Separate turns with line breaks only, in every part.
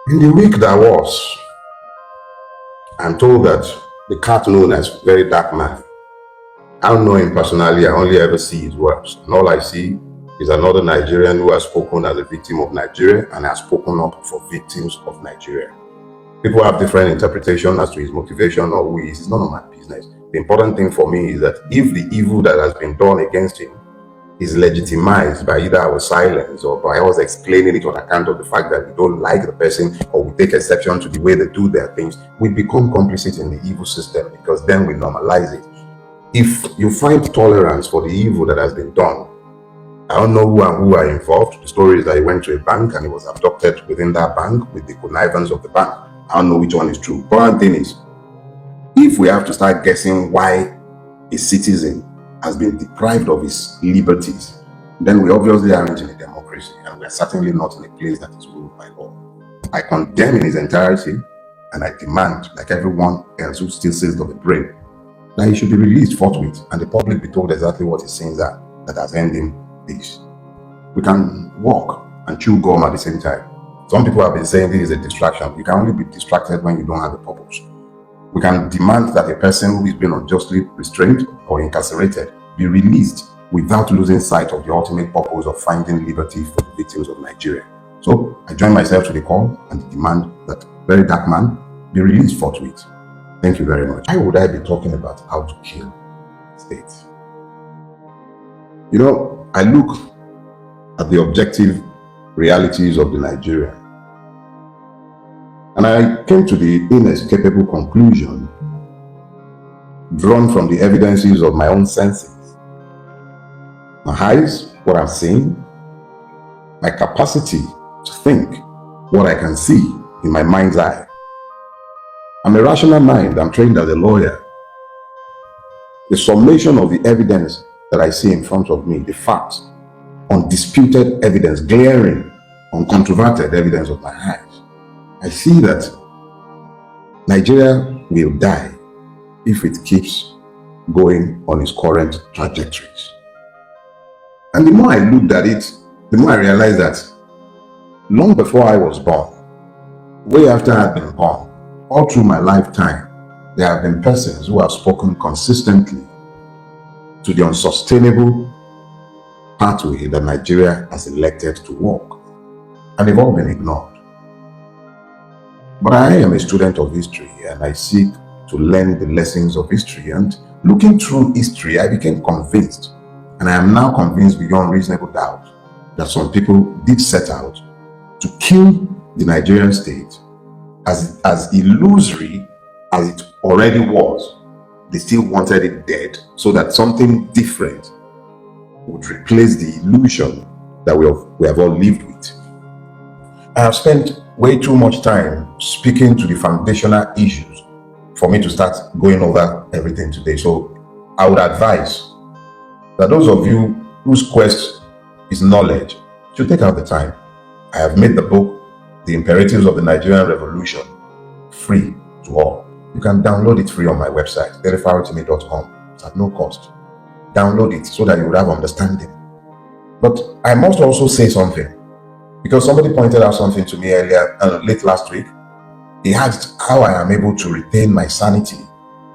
In the week that was, I'm told that the cat known as Very Dark Man, I don't know him personally, I only ever see his works. And all I see is another Nigerian who has spoken as a victim of Nigeria and has spoken up for victims of Nigeria. People have different interpretations as to his motivation or who he is. It's none of my business. The important thing for me is that if the evil that has been done against him is legitimized by either our silence or by us explaining it on account of the fact that we don't like the person or we take exception to the way they do their things, we become complicit in the evil system because then we normalize it. If you find tolerance for the evil that has been done, I don't know who are involved. The story is that he went to a bank and he was abducted within that bank with the connivance of the bank. I don't know which one is true. Important thing is, if we have to start guessing why a citizen has been deprived of his liberties, then we obviously aren't in a democracy and we're certainly not in a place that is ruled by law. I condemn in its entirety and I demand, like everyone else who still says of the brain, that he should be released forthwith and the public be told exactly what his sins are that has earned him this. We can walk and chew gum at the same time. Some people have been saying this is a distraction. You can only be distracted when you don't have a purpose. We can demand that a person who is being unjustly restrained or incarcerated be released without losing sight of the ultimate purpose of finding liberty for the victims of Nigeria. So I join myself to the call and demand that Very Dark Man be released forthwith. Thank you very much. Why would I be talking about how to kill states? You know, I look at the objective realities of the Nigerian, and I came to the inescapable conclusion, drawn from the evidences of my own senses. My eyes, what I'm seeing, my capacity to think, what I can see in my mind's eye. I'm a rational mind, I'm trained as a lawyer. The summation of the evidence that I see in front of me, the facts, undisputed evidence, glaring, uncontroverted evidence of my eyes, I see that Nigeria will die if it keeps going on its current trajectories. And the more I looked at it, the more I realized that long before I was born, way after I had been born, all through my lifetime, there have been persons who have spoken consistently to the unsustainable pathway that Nigeria has elected to walk, and they've all been ignored. But I am a student of history and I seek to learn the lessons of history, and looking through history, I became convinced, and I am now convinced beyond reasonable doubt, that some people did set out to kill the Nigerian state as illusory as it already was. They still wanted it dead so that something different would replace the illusion that we have all lived with. I have spent way too much time speaking to the foundational issues for me to start going over everything today. So I would advise that those of you whose quest is knowledge should take out the time. I have made the book, The Imperatives of the Nigerian Revolution, free to all. You can download it free on my website, delefarotimi.com. It's at no cost. Download it so that you would have understanding. But I must also say something, because somebody pointed out something to me earlier, late last week. He asked how I am able to retain my sanity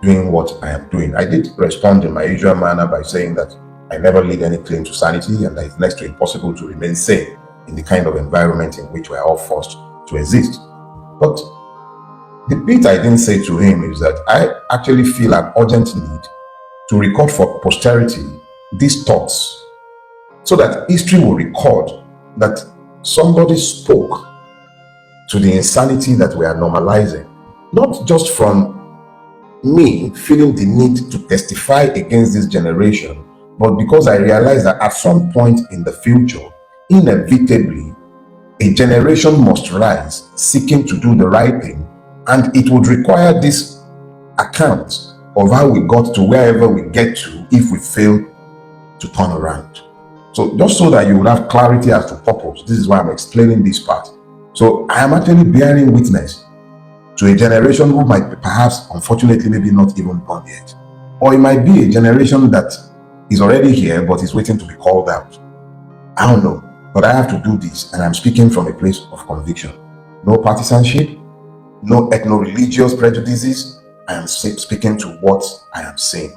doing what I am doing. I did respond in my usual manner by saying that I never laid any claim to sanity and that it's next to impossible to remain sane in the kind of environment in which we're all forced to exist. But the bit I didn't say to him is that I actually feel an urgent need to record for posterity these thoughts so that history will record that somebody spoke to the insanity that we are normalizing, not just from me feeling the need to testify against this generation, but because I realize that at some point in the future, inevitably, a generation must rise seeking to do the right thing, and it would require this account of how we got to wherever we get to if we fail to turn around. So just so that you would have clarity as to purpose, this is why I'm explaining this part. So I am actually bearing witness to a generation who might perhaps, unfortunately, maybe not even born yet. Or it might be a generation that is already here but is waiting to be called out. I don't know, but I have to do this, and I'm speaking from a place of conviction. no partisanship, no ethno-religious prejudices. I am speaking to what I am saying.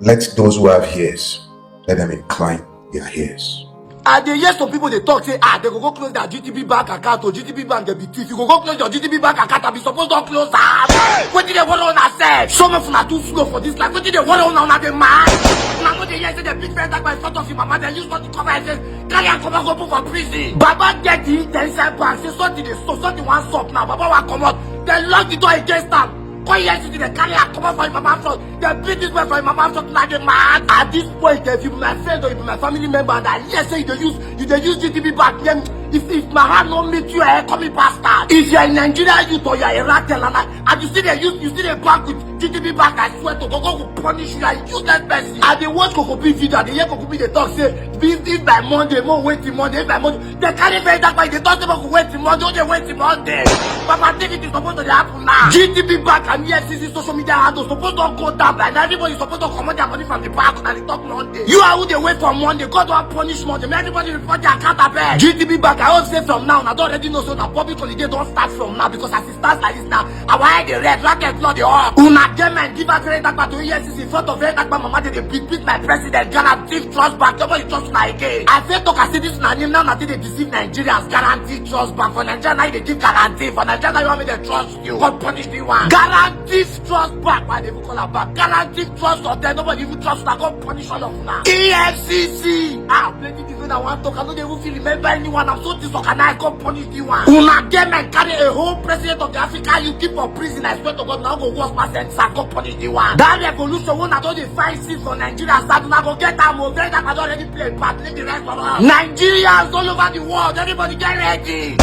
Let those who have ears, let them incline their ears.
And they hear some people they talk say they go close their GTB bank account or GTB bank they be thief. You go close your GTB bank account and be supposed to close that. What did they want on that said? Some of them too slow for this life. What did they want on that man? Now what they hear say the big friend that by front of him mama they use what to cover and say carry and come go for prison. Baba get the inside bank say something they so something one stop now. Baba will come out. They lock the door against them. Why you see the carry and come out for your mama front? They beat this way for your mama front like a man. At this point, if you be my friend or you be my family member, and I hear say you dey use GTB back, then if my hand don't meet you, call me bastard. If you're in Nigeria youth or you're a rattle and you see the bank with GTB back, I swear to God will punish you and use that person. And they watch Kokopi video, and they hear Kokopi they talk say, if by Monday, more wait till Monday, if by Monday, they carry very that way, they talk about wait till Monday, don't they wait till Monday. Papa David is supposed to happen now. GTB back and EFCC social media handles supposed to go down, and everybody is supposed to come out their money from the back and they talk Monday. You are who they wait for Monday, God don't punish Monday, everybody report their account back. GTB back, I hope say from now, I don't already know so that public holiday don't start from now because as it starts like this now, I want the red, rocket, blood, the all. Una them and give us credit back to EFCC in front of very that mama they beat my president, guarantee trust back, nobody trust me again. I feel talk I say this na name now that they deceive Nigerians, guarantee trust back. For Nigeria now they give guarantee, for Nigeria now you want me to trust you, God punish the one. Guarantee trust back, why they even call her back? Guarantee trust or there, nobody even trust that, God punish all of now. EFCC, plenty things when I want to talk, I don't even feel remember anyone, I'm so disorganized, God punish the one. Una them and carry a whole president of the Africa you keep for prison, I swear to God now go worse my sense, God punish the one. That revolution when I don't fight seats for Nigeria, start now go get them over that I don't already play part, leave the rest for us. Nigerians all over the world, everybody get ready.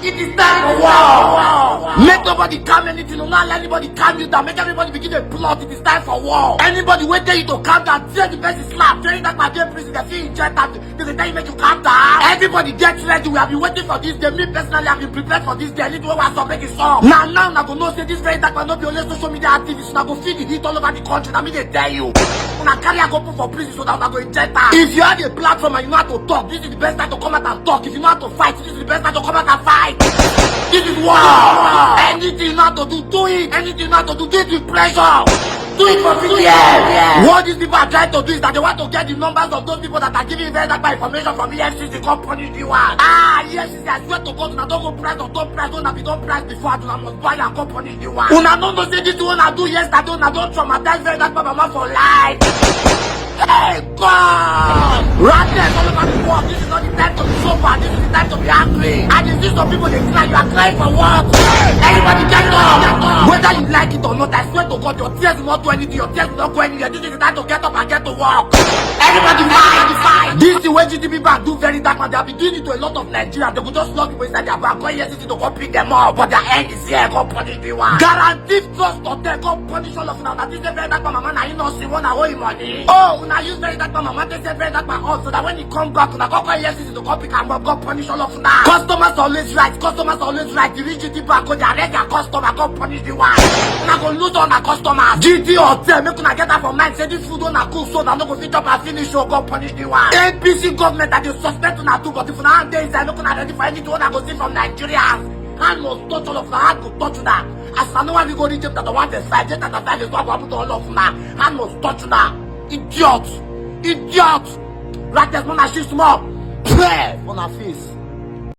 It is time for war. Make nobody calm anything, no let anybody calm you down. Make everybody begin to plot. It is time for war. Anybody wait tell you to calm down, tell the person slap, tell you that my dear prison, they feel inject them, they tell you make you calm down. Everybody get ready. We have been waiting for this day. Me personally have been prepared for this day. I need to watch some make it stop. Now I go know say this very that man not be only social media activists. Now go feed the heat all over the country. Now me they tell you. Una carry a go put for prison so that una go inject her. If you have a platform and you know how to talk, this is the best time to come out and talk. If you know how to fight, this is the best time to come out and fight. This is war. Anything you know how to do it. Anything you know how to do it with pleasure. Do it for VDM. What these people are trying to do is that they want to get the numbers of those people that are giving very that information from EFCC come punish the one. EFCC, I swear to God, una don't go price or don't price, don't have been done price before, I must buy and come punish the one. Una don't know say this one I do yesterday, una don't traumatize very that mama for life. Hey God! Ratness all over the world. This is not the time to be sober. This is the time to be angry. And if these some people they cry, you are crying for what? Everybody get up! Whether you like it or not, I swear to God, your tears will not do anything. Your tears will not go anywhere. This is the time to get up and get to work. Everybody fight! This is the way GTB bank do very dark, and they have been doing it to a lot of Nigerians. They will just lock people inside their bank. Go here to go pick them up, but their end is here. Go punish the one. Guaranteed trust or them. Go punish all of them. That is the very dark, mama. Now you know see one owe him money. Oh. Una use very that mama, they say very that my so that when he come back, una go EFCC to go pick and go punish all of now. Customers always right, customers always right. The rich GT bank go direct their customer, go punish the one. Una go lose on our customers. GT hotel, make una get that from mind. Say this food on a cook, so that no go fit up and finish, so go punish the one. APC government that they suspect una too, but if una hand there inside, no gonna identify anything una go see from Nigeria. Hand must touch all of the hand go touch that. As I know when we go to Egypt that the one that side, just that the side is what happen to all of now. Hand must touch that. Idiot! Right there's one that shoots more. Pray on her face.